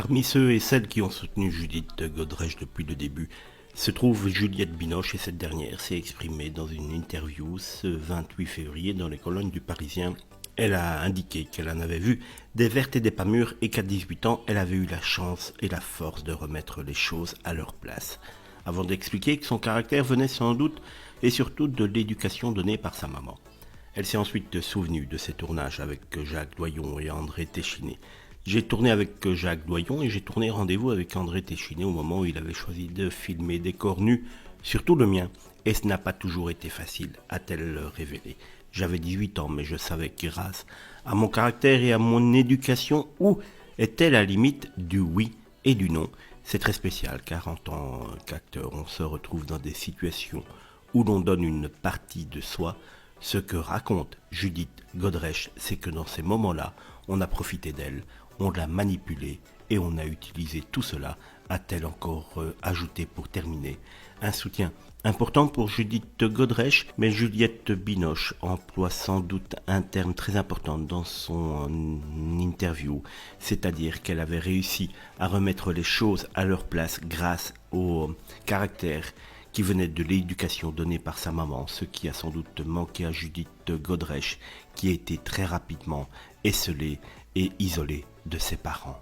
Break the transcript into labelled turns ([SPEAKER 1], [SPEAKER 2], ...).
[SPEAKER 1] Parmi ceux et celles qui ont soutenu Judith Godrèche depuis le début, se trouve Juliette Binoche et cette dernière s'est exprimée dans une interview ce 28 février dans les colonnes du Parisien. Elle a indiqué qu'elle en avait vu des vertes et des pas mûres et qu'à 18 ans, elle avait eu la chance et la force de remettre les choses à leur place. Avant d'expliquer que son caractère venait sans doute et surtout de l'éducation donnée par sa maman. Elle s'est ensuite souvenue de ses tournages avec Jacques Doyon et André Téchiné. J'ai tourné avec Jacques Doyon et j'ai tourné Rendez-vous avec André Téchiné au moment où il avait choisi de filmer des corps nus, surtout le mien. Et ce n'a pas toujours été facile, a-t-elle révélé. J'avais 18 ans, mais je savais que grâce à mon caractère et à mon éducation, où était la limite du oui et du non. C'est très spécial, car en tant qu'acteur, on se retrouve dans des situations où l'on donne une partie de soi. Ce que raconte Judith Godrèche, c'est que dans ces moments-là, on a profité d'elle, on l'a manipulée et on a utilisé tout cela, a-t-elle encore ajouté pour terminer. Un soutien important pour Judith Godrèche, mais Juliette Binoche emploie sans doute un terme très important dans son interview, c'est-à-dire qu'elle avait réussi à remettre les choses à leur place grâce au caractère qui venait de l'éducation donnée par sa maman, ce qui a sans doute manqué à Judith Godrèche, qui a été très rapidement esseulée et isolée de ses parents.